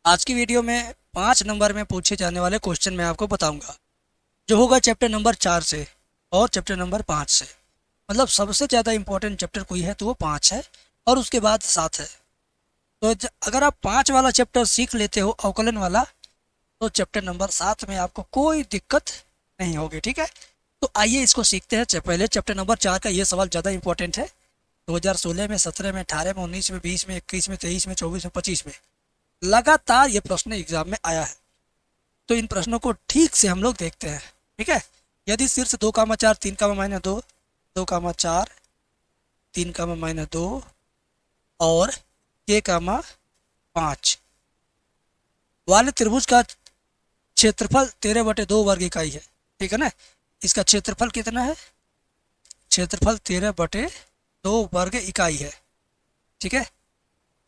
आज की वीडियो में 5 नंबर में पूछे जाने वाले क्वेश्चन मैं आपको बताऊंगा, जो होगा चैप्टर नंबर 4 से और चैप्टर नंबर 5 से। मतलब सबसे ज़्यादा इंपॉर्टेंट चैप्टर कोई है तो वो 5 है और उसके बाद 7 है। तो अगर आप 5 वाला चैप्टर सीख लेते हो, अवकलन वाला, तो चैप्टर नंबर 7 में आपको कोई दिक्कत नहीं होगी। ठीक है, तो आइए इसको सीखते हैं। पहले चैप्टर नंबर 4 का ये सवाल ज़्यादा इंपॉर्टेंट है। 2016 में, 17 में, 18 में, 19 में, 20 में, 21 में, 23 में, 24 में, 25 में लगातार ये प्रश्न एग्जाम में आया है। तो इन प्रश्नों को ठीक से हम लोग देखते हैं। ठीक है, यदि शीर्ष 2, 4, 3, -2, 2, 4, 3, -2 और k, 5 वाले त्रिभुज का क्षेत्रफल 13/2 वर्ग इकाई है। ठीक है ना, इसका क्षेत्रफल कितना है? क्षेत्रफल 13/2 वर्ग इकाई है। ठीक है,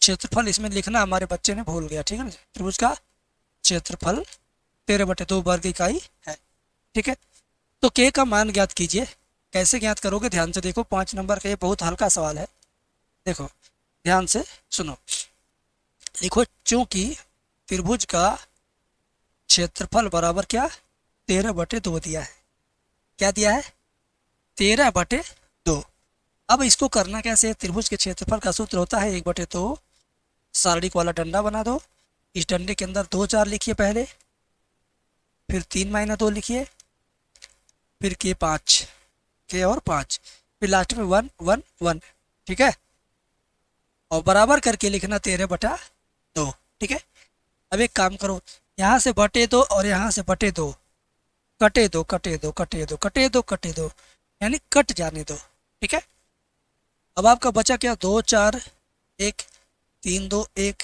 क्षेत्रफल इसमें लिखना हमारे बच्चे ने भूल गया। ठीक है ना, त्रिभुज का क्षेत्रफल 13/2 वर्ग इकाई है। ठीक है, तो के का मान ज्ञात कीजिए। कैसे ज्ञात करोगे? ध्यान से देखो, 5 नंबर का ये बहुत हल्का सवाल है। देखो, ध्यान से सुनो। देखो, चूंकि त्रिभुज का क्षेत्रफल बराबर क्या, 13/2 दिया है। क्या दिया है? 13/2। अब इसको करना कैसे है? त्रिभुज के क्षेत्रफल का सूत्र होता है 1/2। सारणिक वाला डंडा बना दो। इस डंडे के अंदर 2, 4 लिखिए पहले, फिर 3 - 2 लिखिए, फिर k, 5, के और 5, फिर लास्ट में 1, 1, 1। ठीक है, और बराबर करके लिखना 13/2। ठीक है, अब एक काम करो, यहाँ से बटे दो और यहाँ से बटे दो, कटे दो, कटे दो, कटे दो, कटे दो, कटे दो, यानी कट जाने दो। ठीक है, अब आपका बचा क्या? 2, 4, 1, 3, 2, 1,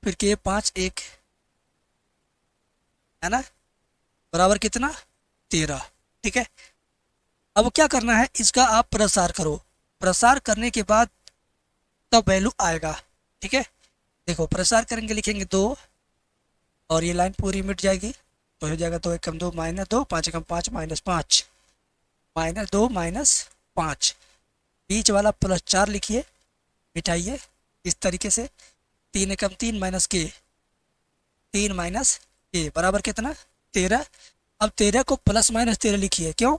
फिर k, 5, 1, है ना, बराबर कितना? 13। ठीक है, अब क्या करना है? इसका आप प्रसार करो। प्रसार करने के बाद तब वैल्यू आएगा। ठीक है, देखो, प्रसार करेंगे, लिखेंगे 2 और ये लाइन पूरी मिट जाएगी। तो हो जाएगा 2, 1, 2, -2, 5, 1, 5, -5, -2, -5। बीच वाला +4 लिखिए, मिटाइए इस तरीके से। 3, 1, 3, -k, 3 - बराबर कितना? 13। अब 13 को +-13 लिखिए। क्यों?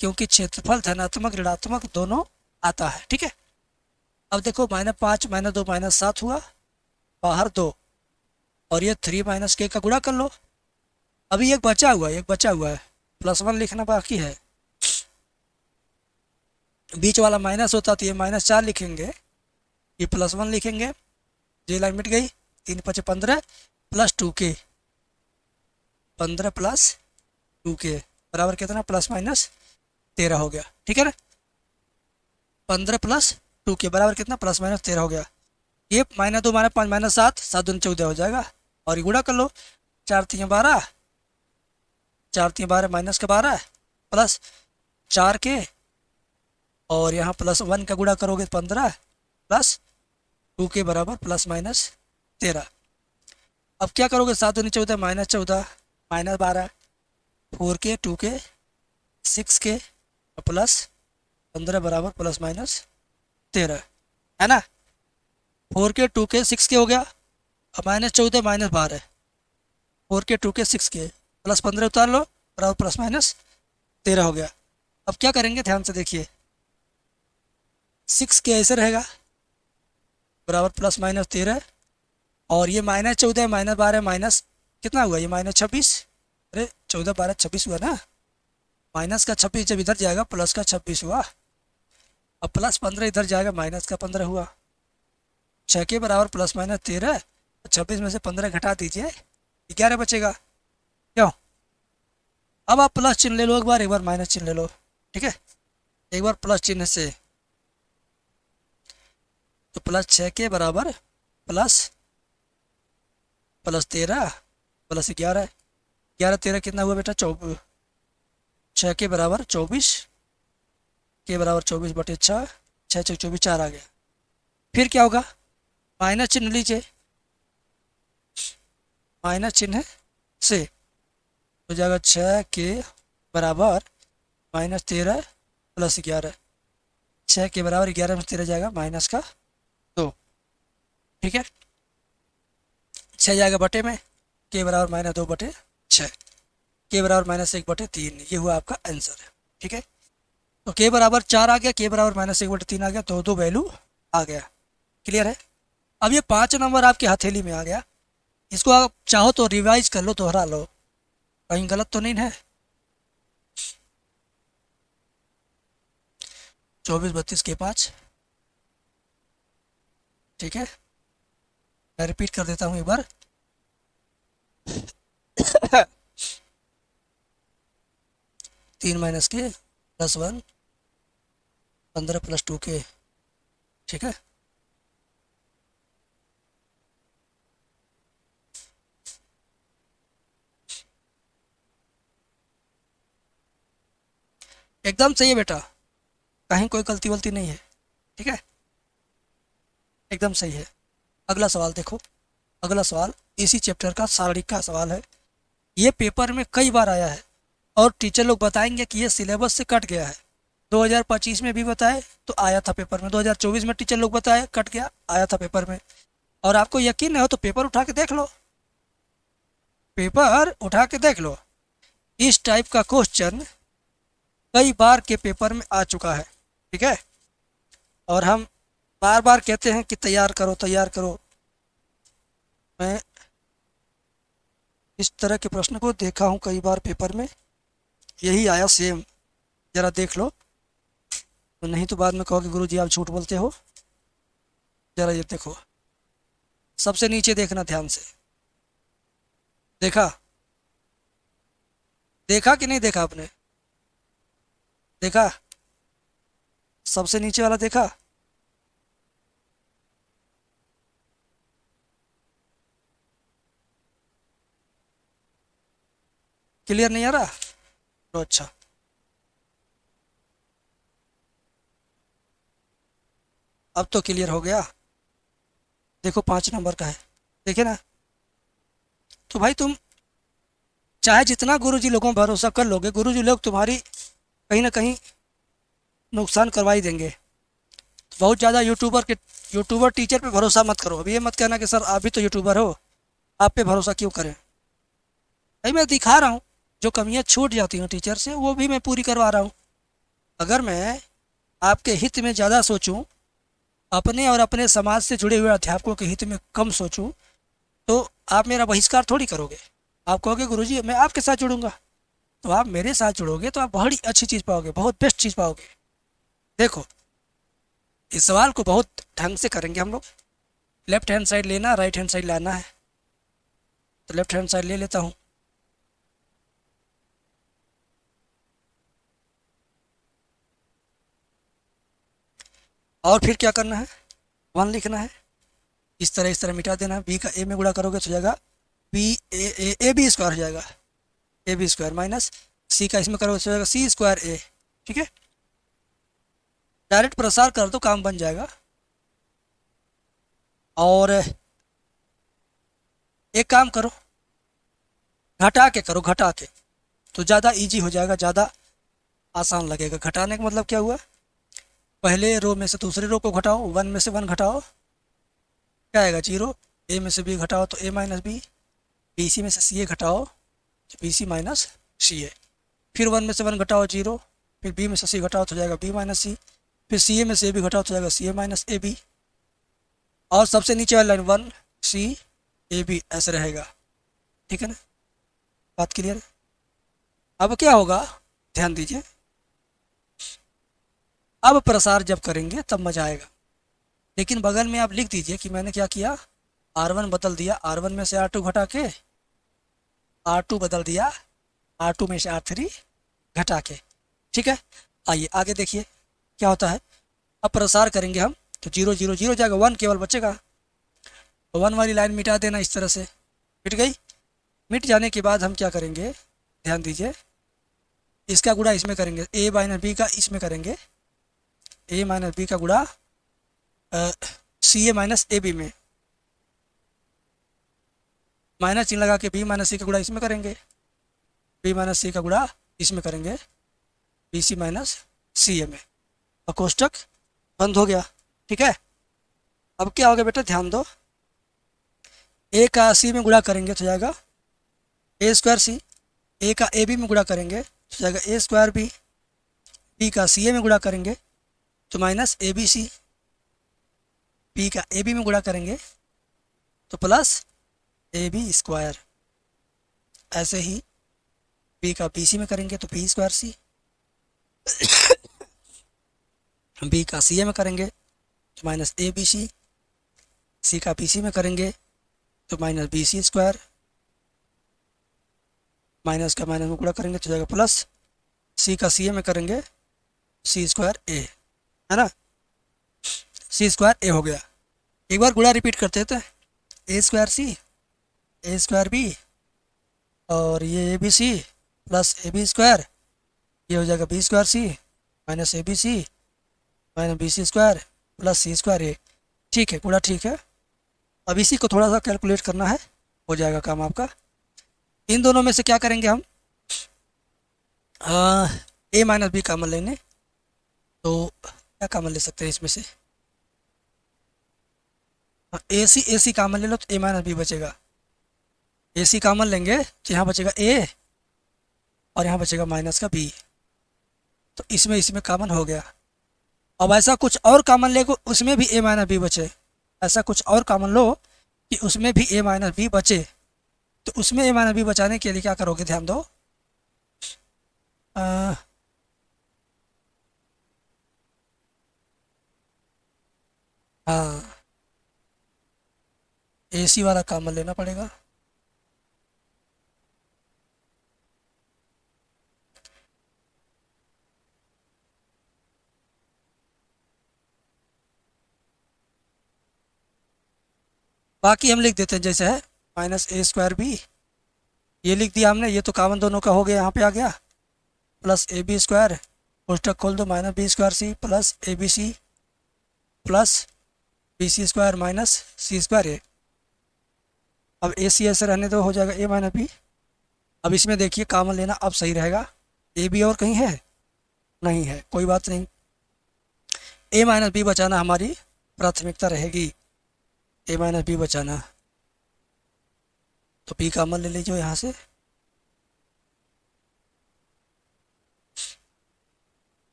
क्योंकि क्षेत्रफल धनात्मक ऋणात्मक दोनों आता है। ठीक है, अब देखो, -5, -2, -7 हुआ, बाहर 2, और ये 3 - k का गुणा कर लो। अभी एक बचा हुआ है, एक बचा हुआ है, +1 लिखना बाकी है। बीच वाला माइनस होता तो ये -4 लिखेंगे, ये +1 लिखेंगे। ये लाइन मिट गई। 3, 5, 15 +2k, 15 + 2k बराबर कितना? +-13 हो गया। ठीक है ना, 15 + 2k बराबर कितना? +-13 हो गया। ये -2, -5, -7, 7 दूनी 14 हो जाएगा, और ये गुणा कर लो। 4 × 3 = 12, 4 × 3 = 12, -12 +4k, और यहाँ +1 का गुणा करोगे 15 +2k बराबर +-13। अब क्या करोगे? 7 दूनी 14, -14, -12, 4k, 2k, 6k +15 बराबर +-13, है ना। 4k, 2k, 6k हो गया। अब -14, -12, 4k, 2k, 6k +15 उतार लो, बराबर +-13 हो गया। अब क्या करेंगे? ध्यान से देखिए, 6k ऐसे रहेगा, बराबर +-13, और ये -14, -12, माइनस कितना हुआ? ये -26। अरे 14, 12, 26 हुआ ना। माइनस का 26 जब इधर जाएगा, प्लस का 26 हुआ। अब +15 इधर जाएगा, -15 हुआ। 6 के बराबर +-13, 26 में से 15 घटा दीजिए, 11 बचेगा। क्यों? अब आप प्लस चिन्ह ले लो, एक बार माइनस चिन्ह ले लो। ठीक है, एक बार प्लस चिन्ह से, तो +6 के बराबर +13 +11, 11, 13 कितना हुआ बेटा? 24। 6 के बराबर 24, के बराबर 24/6, 6×6 = 24, 4 आ गया। फिर क्या होगा? माइनस चिन्ह लीजिए, माइनस चिन्ह से हो जाएगा 6 के बराबर -13 +11, 6 के बराबर 11 में 13 जाएगा, -2। ठीक है, 6 जाएगा बटे में, के बराबर -2/6, के बराबर -1/3, ये हुआ आपका आंसर। ठीक है, तो के बराबर 4 आ गया, के बराबर -1/3 आ गया, तो दो वैल्यू आ गया। क्लियर है। अब ये 5 नंबर आपकी हथेली में आ गया, इसको आप चाहो तो रिवाइज कर लो, दोहरा लो, कहीं गलत तो नहीं है। 24 32 के 5। ठीक है, मैं रिपीट कर देता हूँ एक बार। 3 माइनस के +1, 15 + 2 के। ठीक है, एकदम सही है बेटा, कहीं कोई गलती वलती नहीं है। ठीक है, एकदम सही है। अगला सवाल देखो, अगला सवाल इसी चैप्टर का शारीरिक का सवाल है। ये पेपर में कई बार आया है और टीचर लोग बताएंगे कि ये सिलेबस से कट गया है। 2025 में भी बताए तो आया था पेपर में, 2024 में टीचर लोग बताए कट गया, आया था पेपर में। और आपको यकीन नहीं हो तो पेपर उठा के देख लो, पेपर उठा के देख लो, इस टाइप का क्वेश्चन कई बार के पेपर में आ चुका है। ठीक है, और हम बार बार कहते हैं कि तैयार करो तैयार करो। मैं इस तरह के प्रश्न को देखा हूँ कई बार पेपर में, यही आया सेम, ज़रा देख लो, तो नहीं तो बाद में कहो कि गुरुजी आप झूठ बोलते हो। ज़रा ये देखो, सबसे नीचे देखना ध्यान से, देखा देखा कि नहीं देखा आपने, देखा, सबसे नीचे वाला देखा। क्लियर नहीं आ रहा तो अच्छा, अब तो क्लियर हो गया। देखो 5 नंबर का है, देखे ना। तो भाई तुम चाहे जितना गुरुजी लोगों पर भरोसा कर लोगे, गुरुजी लोग तुम्हारी कहीं ना कहीं नुकसान करवा ही देंगे। तो बहुत ज़्यादा यूट्यूबर टीचर पे भरोसा मत करो। अभी ये मत कहना कि सर आप भी तो यूट्यूबर हो, आप पे भरोसा क्यों करें। भाई मैं दिखा रहा हूँ, जो कमियाँ छूट जाती हैं टीचर से वो भी मैं पूरी करवा रहा हूँ। अगर मैं आपके हित में ज़्यादा सोचूं, अपने और अपने समाज से जुड़े हुए अध्यापकों के हित में कम सोचूं, तो आप मेरा बहिष्कार थोड़ी करोगे। आप कहोगे गुरुजी मैं आपके साथ जुड़ूंगा, तो आप मेरे साथ जुड़ोगे तो आप बहुत अच्छी चीज़ पाओगे, बहुत बेस्ट चीज़ पाओगे। देखो इस सवाल को बहुत ढंग से करेंगे हम लोग। लेफ्ट हैंड साइड लेना, राइट हैंड साइड लाना है, तो लेफ्ट हैंड साइड ले लेता हूँ। और फिर क्या करना है, 1 लिखना है, इस तरह मिटा देना है। बी का ए में गुणा करोगे तो हो जाएगा बी ए बी स्क्वायर हो जाएगा, ए बी स्क्वायर माइनस सी का इसमें करोगे तो हो जाएगा C² A। ठीक है, डायरेक्ट प्रसार कर दो, काम बन जाएगा। और एक काम करो, घटा के करो, घटा के तो ज़्यादा इजी हो जाएगा, ज़्यादा आसान लगेगा। घटाने का मतलब क्या हुआ, पहले रो में से दूसरे रो को घटाओ, 1 में से 1 घटाओ, क्या आएगा 0, ए में से बी घटाओ तो ए माइनस बी, बी सी में से सी ए घटाओ तो बी सी माइनस सी ए, फिर 1 में से 1 घटाओ 0, फिर बी में से सी घटाओ तो जाएगा बी माइनस सी, फिर सी ए में से ए बी घटाओ तो जाएगा सी ए माइनस ए बी, और सबसे नीचे वाली लाइन 1 सी ए बी ऐसे रहेगा। ठीक है ना, बात क्लियर है। अब क्या होगा, ध्यान दीजिए, अब प्रसार जब करेंगे तब मजा आएगा। लेकिन बगल में आप लिख दीजिए कि मैंने क्या किया, R1 बदल दिया, R1 में से R2 घटा के R2 बदल दिया, R2 में से R3 घटा के। ठीक है, आइए आगे देखिए क्या होता है। अब प्रसार करेंगे हम तो 0 0 0 जाएगा, 1 केवल बचेगा, तो 1 वाली लाइन मिटा देना, इस तरह से मिट गई। मिट जाने के बाद हम क्या करेंगे, ध्यान दीजिए, इसका गुणा इसमें करेंगे, ए माइनस बी का इसमें करेंगे, ए माइनस बी का गुणा सी ए माइनस ए बी में, माइनस चिन्ह लगा के बी माइनस सी का गुणा इसमें करेंगे, बी माइनस सी का गुणा इसमें करेंगे, बी सी माइनस सी ए में, और कोष्टक बंद हो गया। ठीक है, अब क्या हो गया बेटा, ध्यान दो, ए का सी में गुणा करेंगे तो जाएगा ए स्क्वायर सी, ए का ए बी में गुणा करेंगे तो जाएगा ए स्क्वायर बी, बी का सी ए में गुणा करेंगे तो minus A B C, B का ए बी में गुणा करेंगे तो प्लस ए बी स्क्वायर। ऐसे ही बी का बी सी में करेंगे तो बी स्क्वायर सी, बी का सी ए में करेंगे तो माइनस ए बी सी, सी का बी सी में करेंगे तो minus B C square, minus का माइनस में गुणा करेंगे तो जाएगा प्लस, सी का सी ए में करेंगे सी स्क्वायर ए, है ना, सी स्क्वायर ए हो गया। एक बार गुणा रिपीट करते थे, A square C, A square B, और ये A B C plus A B square, ये हो जाएगा B square C minus A B C minus B C square plus C square A. ठीक है, गुणा ठीक है। अब इसी को थोड़ा सा कैलकुलेट करना है, हो जाएगा काम आपका। इन दोनों में से क्या करेंगे हम, ए माइनस बी कॉमन लेंगे तो क्या कॉमन ले सकते हैं इसमें से, ए सी कॉमन ले लो तो ए माइनस बी बचेगा, ए सी कॉमन लेंगे तो यहाँ बचेगा ए और यहाँ बचेगा माइनस का बी, तो इसमें कॉमन हो गया। अब ऐसा कुछ और कॉमन ले उसमें भी ए माइनस बी बचे, ऐसा कुछ और कॉमन लो कि उसमें भी ए माइनस बी बचे, तो उसमें ए माइनस बी बचाने के लिए क्या करोगे, ध्यान दो, हाँ ए सी वाला कॉमन लेना पड़ेगा। बाकी हम लिख देते हैं जैसे है, माइनस ए स्क्वायर बी, ये लिख दिया हमने, ये तो कॉमन दोनों का हो गया, यहाँ पे आ गया, प्लस ए बी स्क्वायर, कोष्टक खोल दो, minus B square C plus A B C plus B C square minus C square A. अब ए सी ऐसे रहने दो, हो जाएगा ए माइनस बी। अब इसमें देखिए कॉमन लेना अब सही रहेगा, ए बी और कहीं है नहीं है, कोई बात नहीं, ए माइनस बी बचाना हमारी प्राथमिकता रहेगी, ए माइनस बी बचाना, तो बी कॉमन ले लीजिए यहाँ से,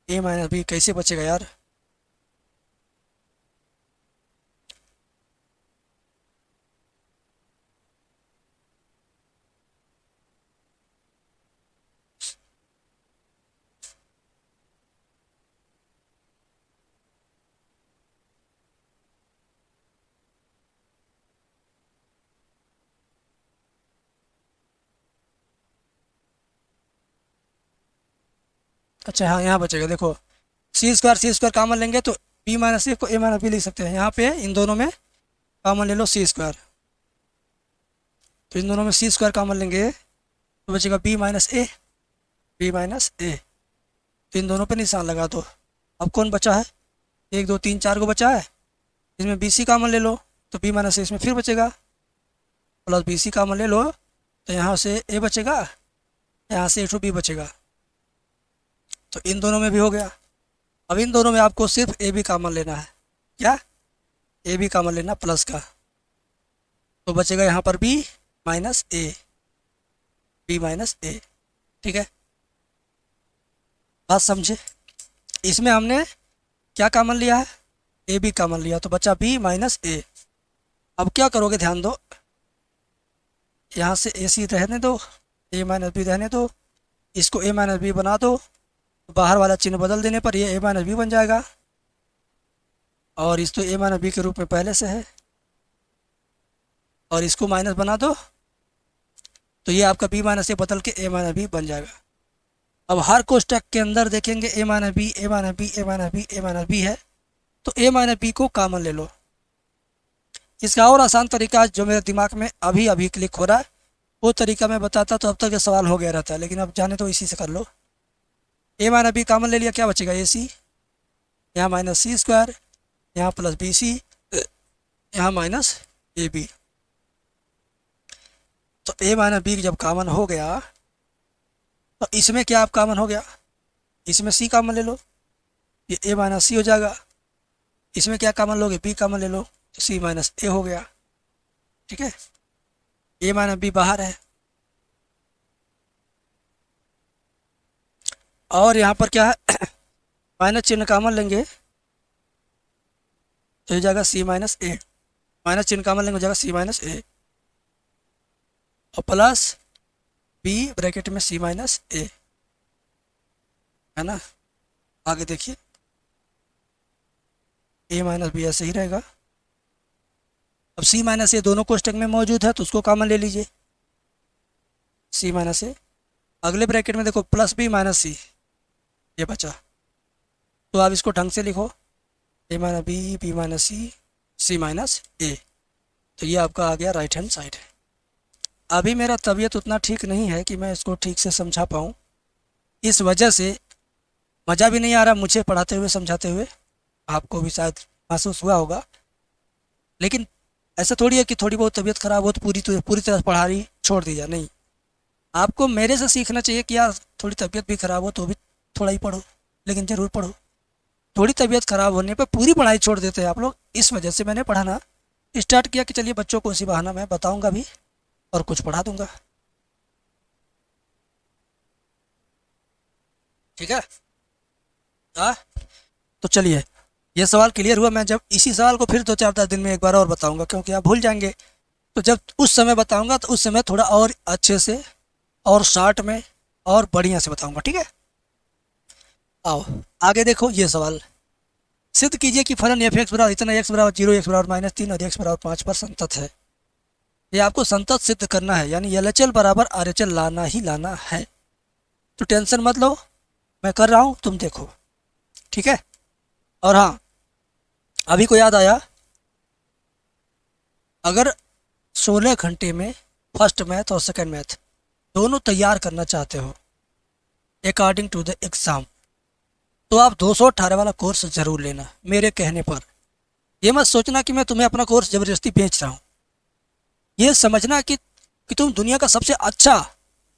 ए माइनस बी कैसे बचेगा यार, अच्छा हाँ यहाँ बचेगा, देखो सी स्क्वायर कॉमन लेंगे तो बी माइनस ए को ए माइनस बी लिख सकते हैं, यहाँ पे इन दोनों में कॉमन ले लो सी स्क्वायर, तो इन दोनों में सी स्क्वायर कॉमन लेंगे तो बचेगा B minus A, B minus ए, तो इन दोनों पे निशान लगा दो। अब कौन बचा है, एक दो तीन चार को बचा है, इसमें बी सी कॉमन ले लो तो बी माइनस ए इसमें फिर बचेगा, प्लस बी सी कॉमन ले लो तो यहाँ से ए बचेगा, यहाँ से ए टू बी बचेगा, तो इन दोनों में भी हो गया। अब इन दोनों में आपको सिर्फ ए बी कॉमन लेना है, क्या ए बी कॉमन लेना प्लस का, तो बचेगा यहाँ पर B minus A, B minus ए। ठीक है, बात समझे, इसमें हमने क्या कॉमन लिया है, ए बी कॉमन लिया, तो बचा बी माइनस ए। अब क्या करोगे, ध्यान दो, यहाँ से ए सी रहने दो, ए माइनस बी रहने दो, इसको ए माइनस बी बना दो, बाहर वाला चिन्ह बदल देने पर ये ए माइनस बी बन जाएगा, और इस तो ए माइनस बी के रूप में पहले से है, और इसको माइनस बना दो तो ये आपका बी माइनस ए बदल के ए माइनस बी बन जाएगा। अब हर कोष्टक के अंदर देखेंगे ए माइनस बी ए माइनस बी ए माइनस बी ए माइनस बी है, तो ए माइनस बी को कॉमन ले लो। इसका और आसान तरीका जो मेरे दिमाग में अभी अभी क्लिक हो रहा है, वो तरीका मैं बताता तो अब तक ये सवाल हो गया रहता है, लेकिन अब जाने तो इसी से कर लो। ए माइनस बी कॉमन ले लिया, क्या बचेगा, ए सी, यहाँ माइनस सी स्क्वायर, यहाँ प्लस बी सी, यहाँ माइनस ए बी, तो ए माइनस बी जब कॉमन हो गया तो इसमें क्या आप कॉमन हो गया, इसमें सी कॉमन ले लो, ये ए माइनस सी हो जाएगा, इसमें क्या कॉमन लोगे, बी कॉमन ले लो, तो सी माइनस ए हो गया। ठीक है, ए माइनस बी बाहर है, और यहाँ पर क्या है माइनस चिन्ह कॉमन लेंगे तो हो जाएगा सी माइनस ए, माइनस चिन्ह कॉमन लेंगे हो जाएगा सी माइनस ए, और प्लस बी ब्रैकेट में सी माइनस ए, है ना। आगे देखिए, ए माइनस बी ऐसे ही रहेगा। अब सी माइनस ए दोनों कोष्टक में मौजूद है तो उसको कॉमन ले लीजिए, सी माइनस ए। अगले ब्रैकेट में देखो प्लस बी माइनस सी, ये बचा। तो आप इसको ढंग से लिखो, ए माइनस बी, बी माइनस सी, सी माइनस ए। तो ये आपका आ गया राइट हैंड साइड। अभी मेरा तबीयत उतना ठीक नहीं है कि मैं इसको ठीक से समझा पाऊँ, इस वजह से मज़ा भी नहीं आ रहा मुझे पढ़ाते हुए समझाते हुए, आपको भी शायद महसूस हुआ होगा। लेकिन ऐसा थोड़ी है कि थोड़ी बहुत तबीयत खराब हो तो पूरी तरह पढ़ाई छोड़ दी जाए, नहीं। आपको मेरे से सीखना चाहिए कि यार थोड़ी तबीयत भी खराब हो तो भी थोड़ा ही पढ़ो, लेकिन ज़रूर पढ़ो। थोड़ी तबीयत खराब होने पर पूरी पढ़ाई छोड़ देते हैं आप लोग। इस वजह से मैंने पढ़ाना स्टार्ट किया कि चलिए बच्चों को इसी बहाना मैं बताऊंगा भी और कुछ पढ़ा दूंगा। ठीक है, हाँ। तो चलिए, ये सवाल क्लियर हुआ। मैं जब इसी सवाल को फिर 2-4 दिन में एक बार और बताऊंगा, क्योंकि आप भूल जाएंगे। तो जब उस समय बताऊंगा तो उस समय थोड़ा और अच्छे से और शॉर्ट में और बढ़िया से बताऊंगा। ठीक है, आओ आगे देखो ये सवाल। सिद्ध कीजिए कि फलन एफ एक्स बराबर इतना, एक्स बराबर 0, एक्स बराबर -3 और एक्स बराबर 5 पर संतत है। ये आपको संतत सिद्ध करना है, यानी LHL बराबर RHL लाना ही लाना है। तो टेंशन मत लो, मैं कर रहा हूँ, तुम देखो। ठीक है, और हाँ, अभी को याद आया, अगर 16 घंटे में फर्स्ट मैथ और सेकंड मैथ दोनों तैयार करना चाहते हो अकॉर्डिंग टू द एग्ज़ाम, तो आप 218 वाला कोर्स ज़रूर लेना मेरे कहने पर। ये मत सोचना कि मैं तुम्हें अपना कोर्स ज़बरदस्ती बेच रहा हूँ। ये समझना कि तुम दुनिया का सबसे अच्छा,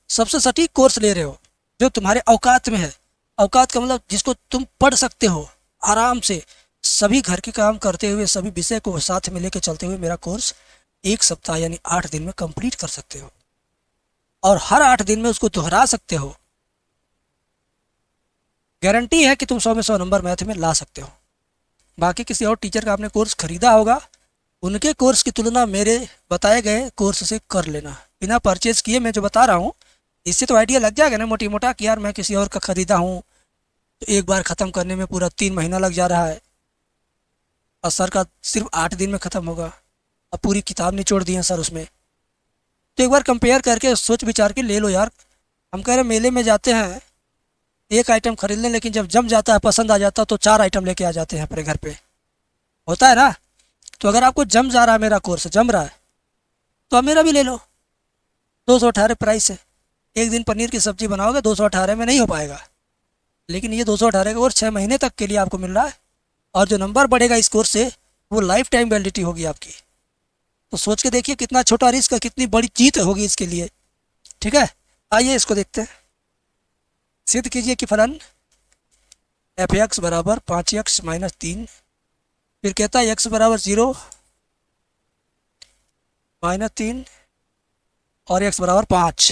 सबसे सटीक कोर्स ले रहे हो, जो तुम्हारे औकात में है। औकात का मतलब जिसको तुम पढ़ सकते हो आराम से, सभी घर के काम करते हुए, सभी विषय को साथ में लेकर चलते हुए मेरा कोर्स 1 सप्ताह यानी 8 दिन में कंप्लीट कर सकते हो, और हर 8 दिन में उसको दोहरा सकते हो। गारंटी है कि तुम 100 में 100 नंबर मैथ में ला सकते हो। बाकी किसी और टीचर का आपने कोर्स खरीदा होगा, उनके कोर्स की तुलना मेरे बताए गए कोर्स से कर लेना, बिना परचेज किए। मैं जो बता रहा हूँ इससे तो आइडिया लग जाएगा ना मोटी मोटा कि यार मैं किसी और का ख़रीदा हूँ तो एक बार ख़त्म करने में पूरा 3 महीना लग जा रहा है, और सर का सिर्फ 8 दिन में ख़त्म होगा। अब पूरी किताब निचोड़ दी है सर उसमें। तो एक बार कंपेयर करके सोच विचार के ले लो यार। हम कह रहे मेले में जाते हैं एक आइटम खरीद लें, लेकिन जब जम जाता है, पसंद आ जाता है, तो 4 आइटम लेके आ जाते हैं अपने घर पे, होता है ना। तो अगर आपको जम जा रहा है, मेरा कोर्स जम रहा है, तो आप मेरा भी ले लो। 218 प्राइस है। एक दिन पनीर की सब्जी बनाओगे 218 में नहीं हो पाएगा, लेकिन ये 218 का कोर्स 6 महीने तक के लिए आपको मिल रहा है, और जो नंबर बढ़ेगा इस कोर्स से वो लाइफ टाइम वैलिडिटी होगी आपकी। तो सोच के देखिए कितना छोटा रिस्क है, कितनी बड़ी जीत होगी इसके लिए। ठीक है, आइए इसको देखते हैं। सिद्ध कीजिए कि फलन एफ एक्स बराबर 5x - 3, फिर कहता है x बराबर 0 -3 और x बराबर 5।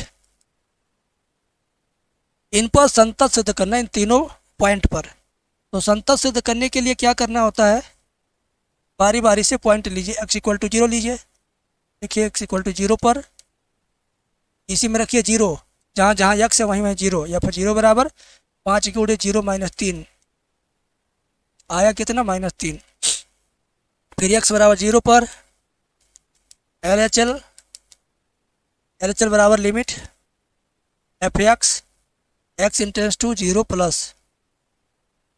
इन पर संतत सिद्ध करना, इन तीनों पॉइंट पर। तो संतत सिद्ध करने के लिए क्या करना होता है, बारी बारी से पॉइंट लीजिए। x = 0 लीजिए, देखिए x = 0 पर इसी में रखिए 0, जहाँ जहाँ x है वहीं वहीं 0, या फिर 0 बराबर 5 × 0 - 3 आया कितना -3। फिर x बराबर 0 पर LHL बराबर limit F X tends to 0 plus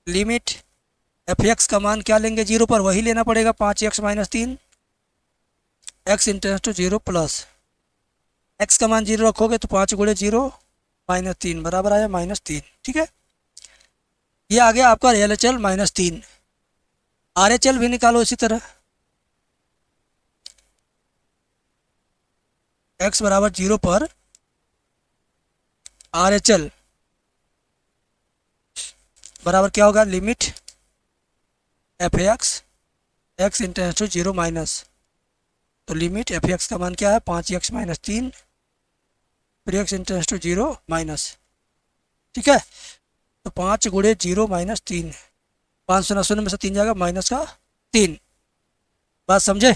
limit F X का मान क्या लेंगे 0 पर, वही लेना पड़ेगा 5x - 3 x tends to 0 plus x का मान 0 रखोगे तो 5 × 0 - 3 बराबर आया -3। ठीक है, ये आ गया आपका LHL -3। RHL भी निकालो इसी तरह, x बराबर 0 पर RHL बराबर क्या होगा, limit F X X tends to 0 minus, तो लिमिट एफ एक्स का मान क्या है 5x माइनस 3, फिर एक्स इंटेंस टू 0 माइनस, ठीक है। तो 5 गुणे 0 माइनस 3, 5 शून्य शून्य में से 3 जाएगा माइनस का 3, बात समझे।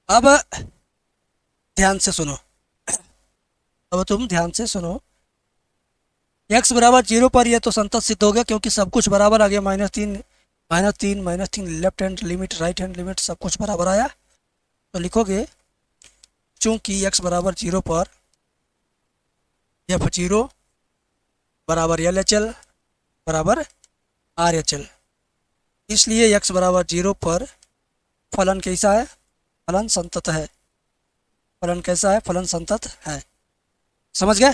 अब ध्यान से सुनो, अब तुम ध्यान से सुनो, x बराबर 0 पर यह तो संतत सिद्ध हो गया क्योंकि सब कुछ बराबर आ गया, -3 left hand limit right hand limit सब कुछ बराबर आया। तो लिखोगे चूंकि x बराबर 0 पर f0 बराबर LHL बराबर RHL, इसलिए x बराबर 0 पर फलन कैसा है, फलन संतत है। फलन कैसा है, फलन संतत है, समझ गए।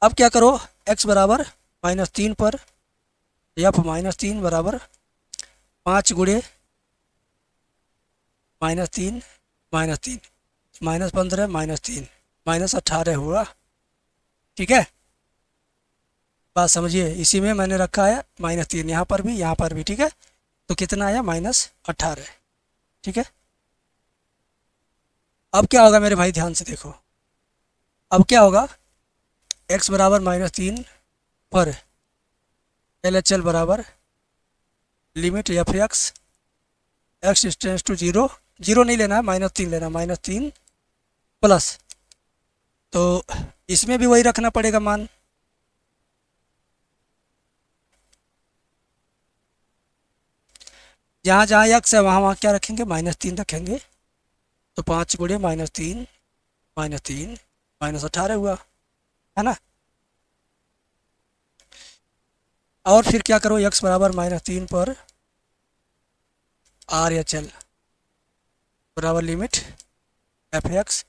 अब क्या करो, x बराबर -3 पर f -3 बराबर 5 गुणे -3 -3 -15 -3 -18 हुआ, ठीक है। बात समझिए, इसी में मैंने रखा है -3, यहाँ पर भी, ठीक है। तो कितना आया -18, ठीक है। अब क्या होगा मेरे भाई, ध्यान से देखो, अब क्या होगा, x बराबर -3 पर LHL बराबर limit F X tends to 0, 0 नहीं लेना है, -3 लेना, -3 प्लस, तो इसमें भी वही रखना पड़ेगा मान, जहाँ जहाँ x है वहाँ वहाँ क्या रखेंगे, -3 रखेंगे। तो 5 गुणे -3 -3 -18 हुआ, है ना। और फिर क्या करो, x बराबर -3 पर RHL बराबर limit F X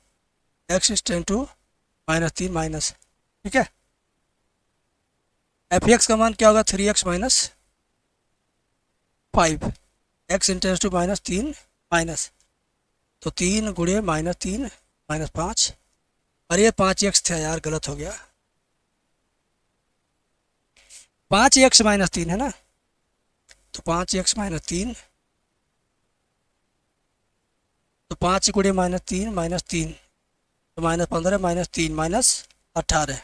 tends to -3 minus, ठीक है। एफ का मान क्या होगा, 3x minus 5, X tends to -3 minus, तो 3 गुणे -3 -5, अरे ये 5x था यार, गलत हो गया, 5x -3 है ना, तो 5x -3, तो 5 गुणे -3 तो -15 -3 -18,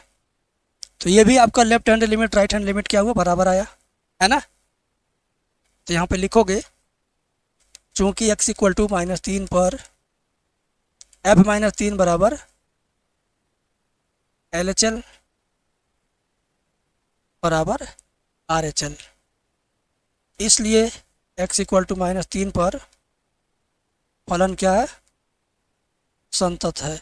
तो ये भी आपका left hand limit right hand limit क्या हुआ, बराबर आया, है ना। तो यहाँ पे लिखोगे चूंकि x इक्वल टू -3 पर f -3 बराबर LHL बराबर RHL, इसलिए x इक्वल टू -3 पर फलन क्या है, संतत है।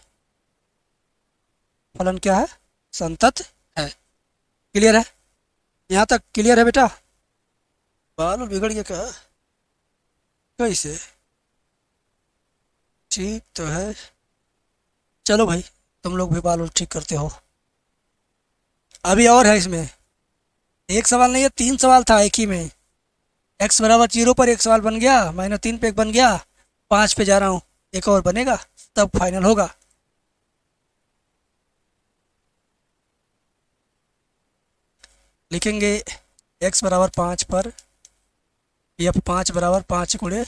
फलन क्या है, संतत है। क्लियर है, यहाँ तक क्लियर है बेटा। बाल बिगड़ गया क्या, कैसे, ठीक तो है, चलो भाई तुम लोग भी बाल ठीक करते हो। अभी और है इसमें, एक सवाल नहीं है, 3 सवाल था एक ही में। x बराबर 0 पर एक सवाल बन गया, -3 पे एक बन गया, 5 पे जा रहा हूँ, एक और बनेगा तब फाइनल होगा। लिखेंगे x बराबर 5 पर f 5 बराबर 5 गुणे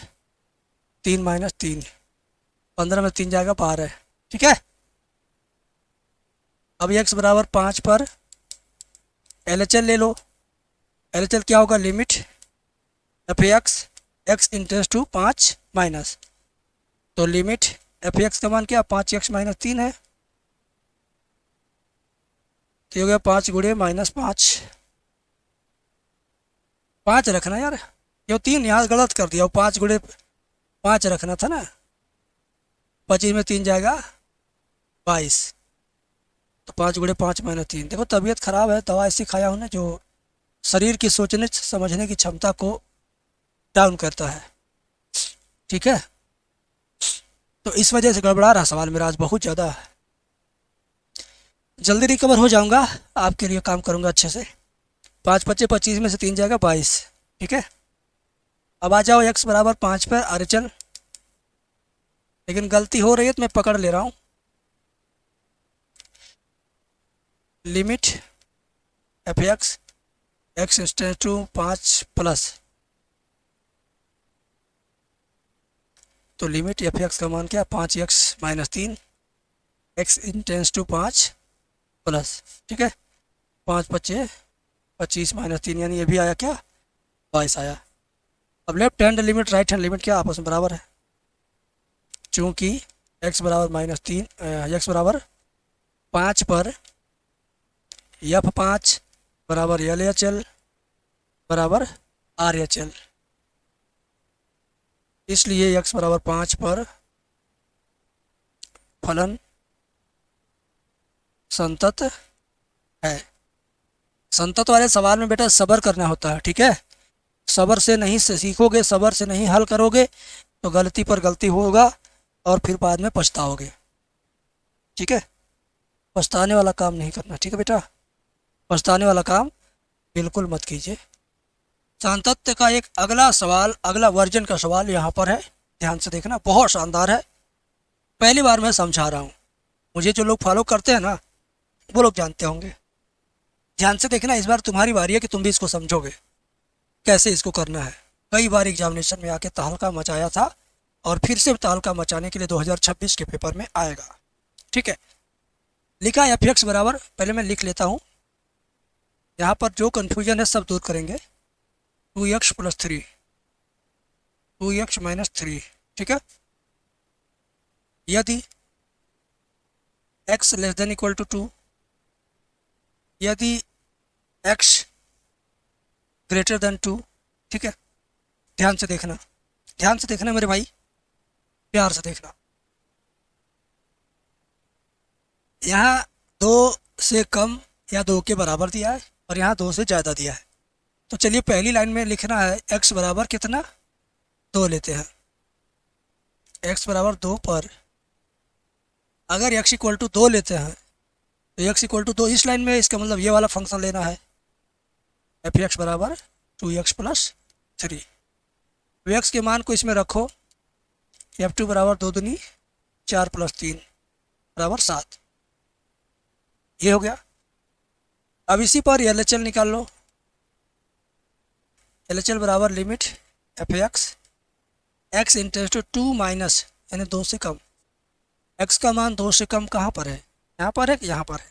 3 -3, 15 में 3 जाएगा 12, ठीक है। अब x बराबर 5 पर LHL ले लो, LHL क्या होगा, limit F X tends to 5 minus, तो लिमिट एफ का मान क्या, 5x -3 है, तो हो गया 5 गुणे -5, 5 रखना यार, क्यों 3 यहाँ गलत कर दिया, 5 गुणे 5 रखना था ना, 25 में 3 जाएगा 22, तो 5 गुणे 5 -3। देखो तबीयत खराब है, दवा ऐसी खाया हूँ ना जो शरीर की सोचने समझने की क्षमता को डाउन करता है, ठीक है। तो इस वजह से गड़बड़ा रहा सवाल मेरा आज बहुत ज़्यादा, जल्दी रिकवर हो जाऊंगा, आपके लिए काम करूंगा अच्छे से। 5 25 25 में से 3 जाएगा 22, ठीक है। अब आ जाओ x बराबर 5 पर RHL, लेकिन गलती हो रही है तो मैं पकड़ ले रहा हूँ, limit F X X tends to 5 plus, तो लिमिट एफ एक्स का मान क्या, 5x-3 x tends to 5 plus, ठीक है, 5×5 = 25 - 3, यानी ये भी आया क्या, 22 आया। अब left hand limit right hand limit क्या आपस में बराबर है, चूँकि x बराबर -3 x बराबर 5 पर F5 बराबर LHL बराबर RHL, इसलिए x बराबर 5 पर फलन संतत है। संतत वाले सवाल में बेटा सब्र करना होता है, ठीक है, सब्र से नहीं सीखोगे, सब्र से नहीं हल करोगे तो गलती पर गलती होगा और फिर बाद में पछताओगे, ठीक है, पछताने वाला काम नहीं करना, ठीक है बेटा, पछताने वाला काम बिल्कुल मत कीजिए। सांतत्य का एक अगला सवाल, अगला वर्जन का सवाल यहाँ पर है, ध्यान से देखना, बहुत शानदार है, पहली बार मैं समझा रहा हूँ, मुझे जो लोग फॉलो करते हैं ना वो लोग जानते होंगे। ध्यान से देखना, इस बार तुम्हारी बारी है कि तुम भी इसको समझोगे कैसे इसको करना है। कई बार एग्जामिनेशन में आके तहलका मचाया था और फिर से तहलका मचाने के लिए 2026 के पेपर में आएगा, ठीक है। लिखा एफ एक्स बराबर, पहले मैं लिख लेता हूँ, यहाँ पर जो कन्फ्यूजन है सब दूर करेंगे, 2x + 3 2x - 3, ठीक है। यदि x < 2, यदि x < 2, ठीक है, ध्यान से देखना, ध्यान से देखना मेरे भाई, प्यार से देखना। यहाँ 2 से कम या 2 के बराबर दिया है और यहाँ 2 से ज़्यादा दिया है, तो चलिए पहली लाइन में लिखना है x बराबर कितना, 2 लेते हैं, x बराबर 2 पर अगर x = 2 लेते हैं तो x = 2 इस लाइन में, इसका मतलब ये वाला फंक्शन लेना है, एफ एक्स बराबर 2x + 3, तो x के मान को इसमें रखो, f2 बराबर 2 दूनी 4 + 3 बराबर 7, ये हो गया। अब इसी पर LHL निकाल लो, LHL बराबर limit F X X tends to 2 minus यानी 2 से कम, x का मान 2 से कम कहाँ पर है, यहाँ पर है कि यहाँ पर है,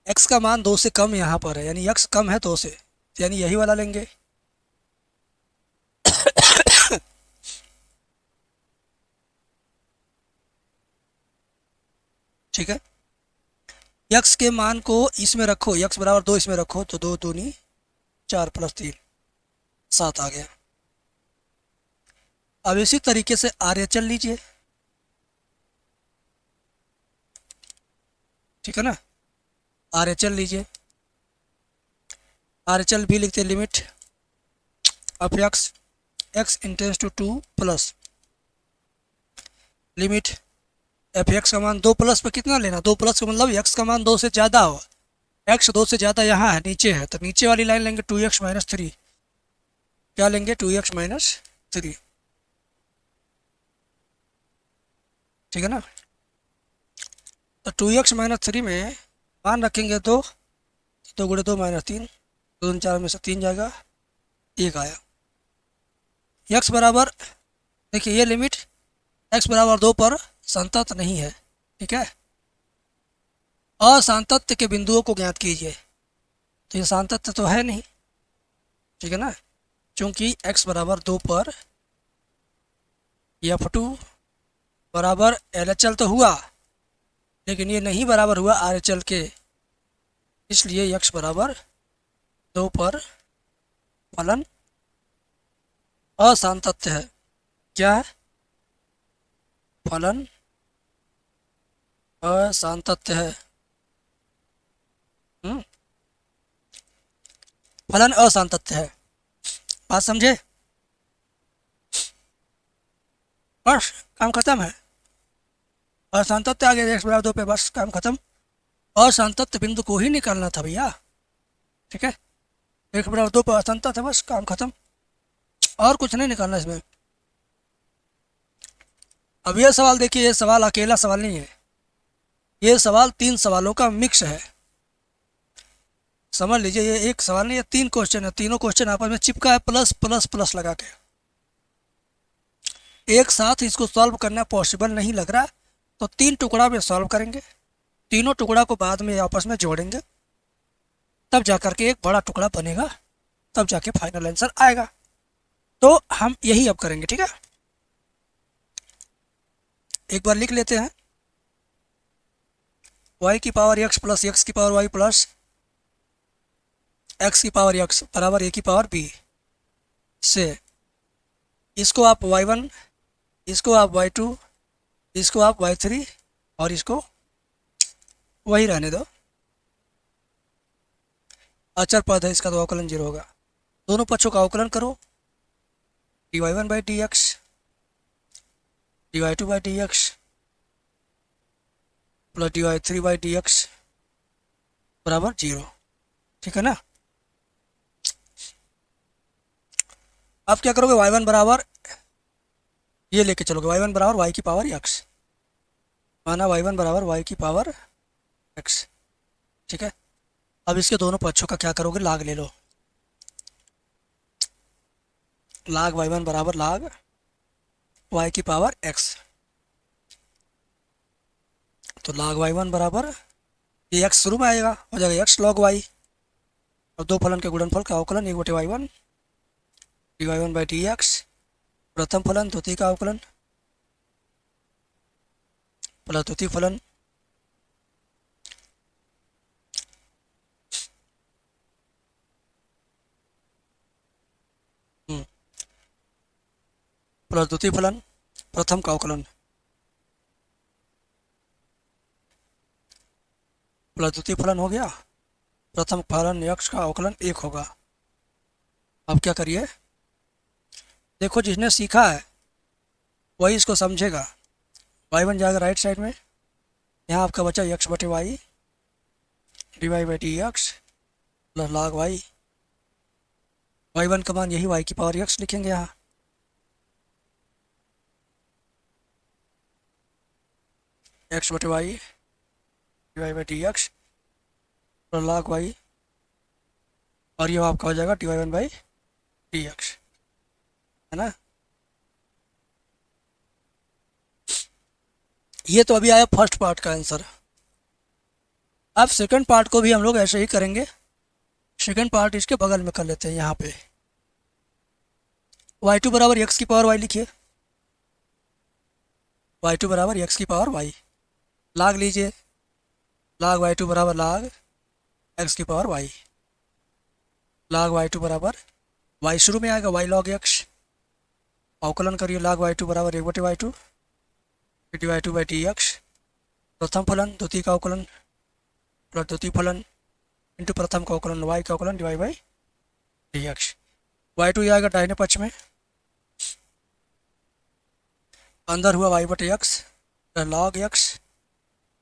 x का मान 2 से कम यहाँ पर है, यानी x कम है 2 से, यानी यही वाला लेंगे। ठीक है, x के मान को इसमें रखो, x बराबर 2 इसमें रखो, तो 2 दूनी 4 + 3 7 आ गया। अब इसी तरीके से RHL लीजिए, ठीक है ना, RHL लीजिए, RHL भी लिखते limit of X X tends to 2 plus limit F X का मान 2 प्लस पे कितना लेना, 2 प्लस का मतलब एक्स का मान 2 से ज़्यादा हो, एक्स 2 से ज़्यादा यहाँ है, नीचे है, तो नीचे वाली लाइन लेंगे 2x - 3, क्या लेंगे 2x - 3, ठीक है ना। तो 2x - 3 में मान रखेंगे 2, 2 × 2 - 3, 2 4 में से 3 जाएगा, 1 आया। x बराबर, देखिए ये लिमिट x बराबर 2 पर संतत नहीं है, ठीक है, असांतत्य के बिंदुओं को ज्ञात कीजिए, तो ये सातत्य तो है नहीं, ठीक है ना, क्योंकि x बराबर 2 पर F2 बराबर LHL तो हुआ, लेकिन ये नहीं बराबर हुआ RHL के, इसलिए x बराबर 2 पर फलन असांतत्य है। क्या है, फलन असांतत्य है, फलन असांतत्य है, बात समझे, बस काम खत्म है, असांतत्य आ गया x बराबर 2 पे, बस काम खत्म, असांतत्य बिंदु को ही निकालना था भैया, ठीक है, x बराबर 2 पर असांतत्य है, बस काम खत्म, और कुछ नहीं निकालना इसमें। अब ये सवाल देखिए, ये सवाल अकेला सवाल नहीं है, ये सवाल 3 सवालों का मिक्स है, समझ लीजिए, ये एक सवाल नहीं, ये 3 क्वेश्चन है, तीनों क्वेश्चन आपस में चिपका है प्लस प्लस प्लस लगा के। एक साथ इसको सॉल्व करना पॉसिबल नहीं लग रहा, तो 3 टुकड़ा में सॉल्व करेंगे, तीनों टुकड़ा को बाद में आपस में जोड़ेंगे, तब जा करके एक बड़ा टुकड़ा बनेगा, तब जाके फाइनल आंसर आएगा। तो हम यही अब करेंगे, ठीक है। एक बार लिख लेते हैं, y की पावर x प्लस एक्स की पावर y प्लस x की पावर x बराबर a की पावर b से इसको आप y1, इसको आप y2, इसको आप y3 और इसको वही रहने दो, अचर पद है इसका, तो अवकलन 0 होगा। दोनों पक्षों का अवकलन करो, dy1 by D x, dy2 by D X plus dy3 by D x बराबर 0, ठीक है ना। अब क्या करोगे, y1 बराबर ये लेके चलोगे, y1 बराबर y की पावर x, माना y1 बराबर y की पावर x, ठीक है। अब इसके दोनों पक्षों का क्या करोगे, लाग ले लो, लाग y1 बराबर लाग y की पावर x, तो लाग y1 बराबर ये x शुरू में आएगा, हो जाएगा x log y, और दो फलन के गुणनफल का अवकलन 1/y1 dy1 by D x, प्रथम फलन द्वितीय का अवकलन प्लस द्वितीय फलन प्लस द्वितीय फलन प्रथम का अवकलन प्लस द्वितीय फलन हो गया, प्रथम फलन x का अवकलन 1 होगा। अब क्या करिए, देखो जिसने सीखा है वही इसको समझेगा, y1 जाएगा राइट साइड में, यहाँ आपका बचा x बटे Y D Y by D X plus log y, y1 का मान यही y की पावर x लिखेंगे यहाँ, x बटे Y D Y by D X plus log y, और ये आपका हो जाएगा dy1 बाई डी एक्स, है ना। ये तो अभी आया फर्स्ट पार्ट का आंसर। अब सेकंड पार्ट को भी हम लोग ऐसे ही करेंगे, सेकंड पार्ट इसके बगल में कर लेते हैं, यहाँ पे y2 बराबर x की पावर y लिखिए, y2 बराबर x की पावर y, लाग लीजिए, लाग y2 बराबर लाग x की पावर y, लाग y2 बराबर y शुरू में आएगा y log x, अवकलन करिए, लाग y2 बराबर 1/y2 dy2 by D x, प्रथम फलन द्वितीय का अवकलन प्लस द्वितीय फलन इंटू प्रथम का अवकलन y का अवकलन dy by D X, y2 आएगा दाहिने पक्ष में, अंदर हुआ y बटे X log X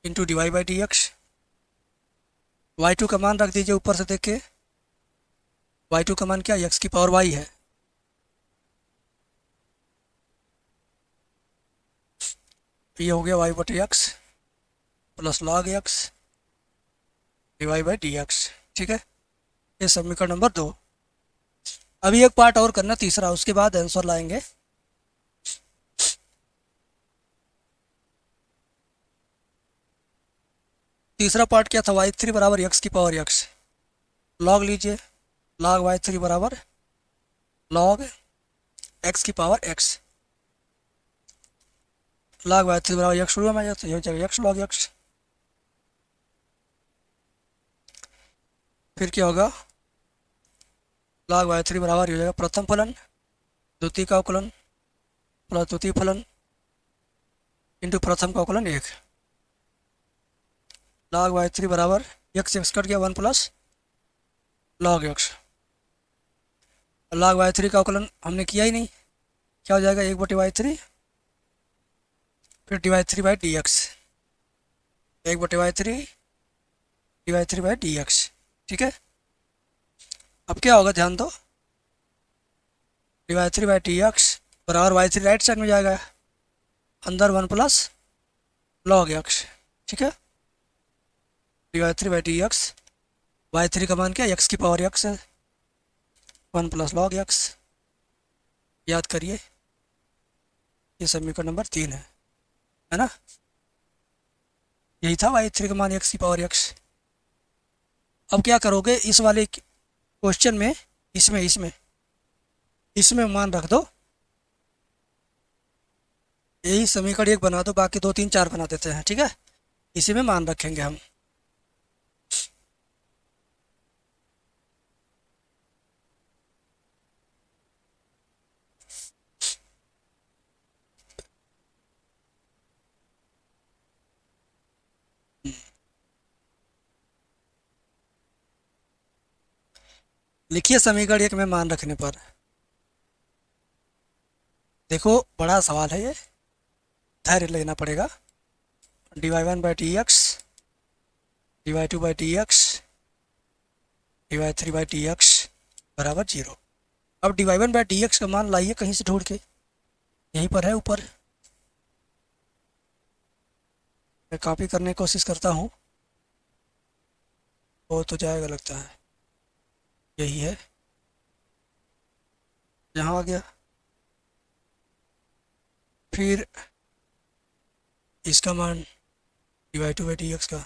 into D Y by D X, y2 का मान रख दीजिए ऊपर से देख के, y2 का मान क्या, x की पावर y है, ये हो गया y बटे X plus log X D Y by D X, ठीक है। ये समीकरण नंबर 2। अभी एक पार्ट और करना तीसरा, उसके बाद आंसर लाएंगे। तीसरा पार्ट क्या था, y3 बराबर x की पावर x, लॉग लीजिए, लॉग y3 बराबर लॉग x की पावर x, लॉग y3 बराबर x शुरू में आ जाता है, हो जाएगा x log x, फिर क्या होगा, log y3 बराबर हो जाएगा प्रथम फलन द्वितीय का अवकलन प्लस द्वितीय फलन इंटू प्रथम का अवकलन 1, log y3 बराबर x कट गया 1 plus log x, log y3 का अवकलन हमने किया ही नहीं, क्या हो जाएगा 1/y3 फिर dy3 by D x, 1/y3 dy3 by D X, ठीक है। अब क्या होगा ध्यान दो, dy3 बाई डी एक्स बराबर y3 राइट साइड में जाएगा, अंदर 1 प्लस log x, ठीक है, dy3 by D x y3 का मान क्या, एक्स की पावर एक्स है, 1 + log x। याद करिए, ये समीकरण नंबर 3 है ना। यही था y3 का मान एक्स की पावर एक्स। अब क्या करोगे इस वाले क्वेश्चन में, इसमें इसमें इसमें मान रख दो, यही समीकरण 1 बना दो, बाकी 2 3 4 बना देते हैं, ठीक है। इसी में मान रखेंगे हम। लिखिए समीकरण 1 में मान रखने पर, देखो बड़ा सवाल है ये, धैर्य लेना पड़ेगा। dy1/dx, dy2/dx, dy3/dx बराबर 0। अब dy1/dx का मान लाइए कहीं से ढूंढ के, यहीं पर है ऊपर। मैं कॉपी करने की कोशिश करता हूँ, हो तो जाएगा लगता है, यही है, यहाँ आ गया। फिर इसका मान dy2/dx का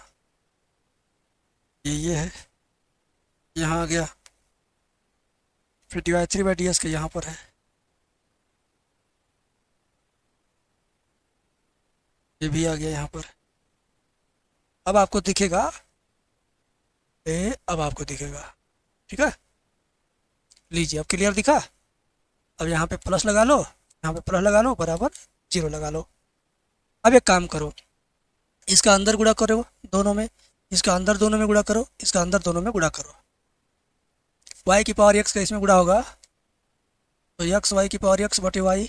ये है, यहाँ आ गया। फिर dy3/dx का यहाँ पर है, ये भी आ गया यहाँ पर। अब आपको दिखेगा, अब आपको दिखेगा, ठीक है। लीजिए अब क्लियर दिखा। अब यहाँ पे प्लस लगा लो, यहाँ पे प्लस लगा लो, बराबर 0 लगा लो। अब एक काम करो, इसका अंदर गुणा करो दोनों में, इसका अंदर दोनों में गुणा करो, इसका अंदर दोनों में गुणा करो। y की पावर x का इसमें गुणा होगा, तो x y की पावर x बटे y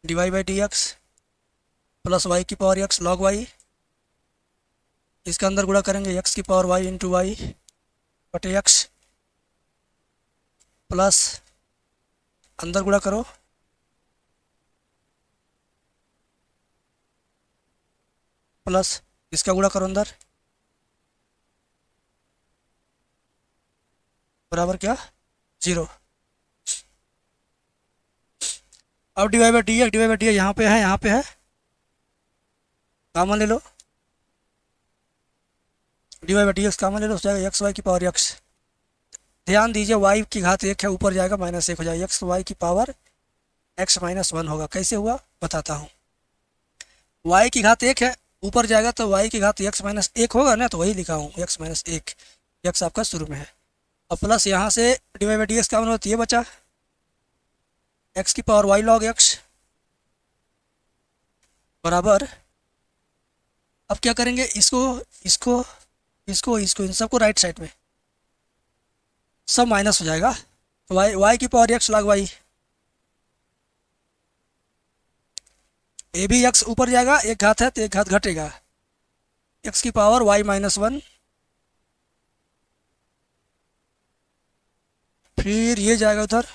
dy/dx प्लस y की पावर x log y। इसका अंदर गुणा करेंगे, x की पावर y इंटू वाई बटे x प्लस अंदर गुणा करो, प्लस इसका गुणा करो अंदर, बराबर क्या, 0। अब dy/dx यहाँ पे है, यहाँ पे है, कॉमन ले लो, dy/dx कॉमन ले लो, हो जाएगा x y की पावर x। ध्यान दीजिए y की घात 1 है, ऊपर जाएगा -1 हो जाएगा, x y की पावर x - 1 होगा। कैसे हुआ बताता हूँ, y की घात 1 है, ऊपर जाएगा तो y की घात x - 1 होगा ना, तो वही लिखा हूँ x - 1, x आपका शुरू में है। और प्लस यहाँ से dy/dx कॉमन होती है, बचा x की पावर y log x बराबर। अब क्या करेंगे, इसको इसको इसको इसको इन सबको राइट साइड में, सब माइनस हो जाएगा, तो y की पावर x log y, ये भी x ऊपर जाएगा, एक घात है तो एक घात घटेगा, x की पावर y - 1, फिर ये जाएगा उधर,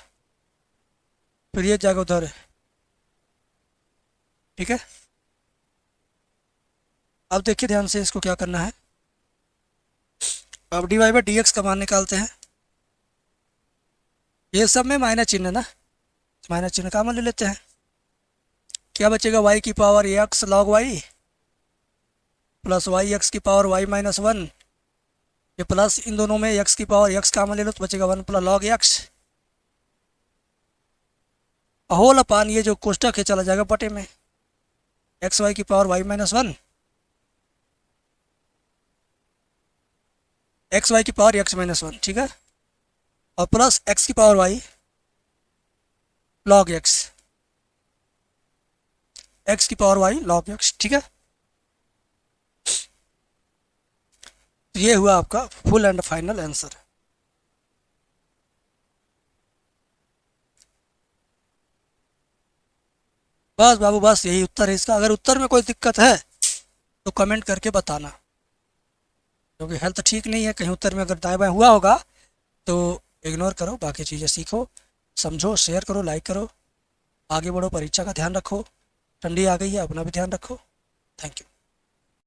फिर ये जाएगा उधर, ठीक है। अब देखिए ध्यान से, इसको क्या करना है, अब dy/dx का मान निकालते हैं। ये सब में माइनस चिन्ह है ना, माइनस चिन्ह कॉमन ले लेते हैं। क्या बचेगा, y की power x log y plus y x की पावर y - 1, ये प्लस इन दोनों में x की पावर x कॉमन ले लो, तो बचेगा 1 + log x होल अपान, ये जो कोष्टक है चला जाएगा बटे में, x y की पावर y - 1 x y की पावर x - 1, ठीक है, और प्लस x की पावर y log x की पावर y log x, ठीक है। तो ये हुआ आपका फुल एंड फाइनल आंसर। बस बाबू बस यही उत्तर है इसका। अगर उत्तर में कोई दिक्कत है तो कमेंट करके बताना, क्योंकि हेल्थ ठीक नहीं है, कहीं उत्तर में अगर दाएं बाएं हुआ होगा तो इग्नोर करो, बाकी चीज़ें सीखो, समझो, शेयर करो, लाइक करो, आगे बढ़ो, परीक्षा का ध्यान रखो, ठंडी आ गई है, अपना भी ध्यान रखो। Thank you.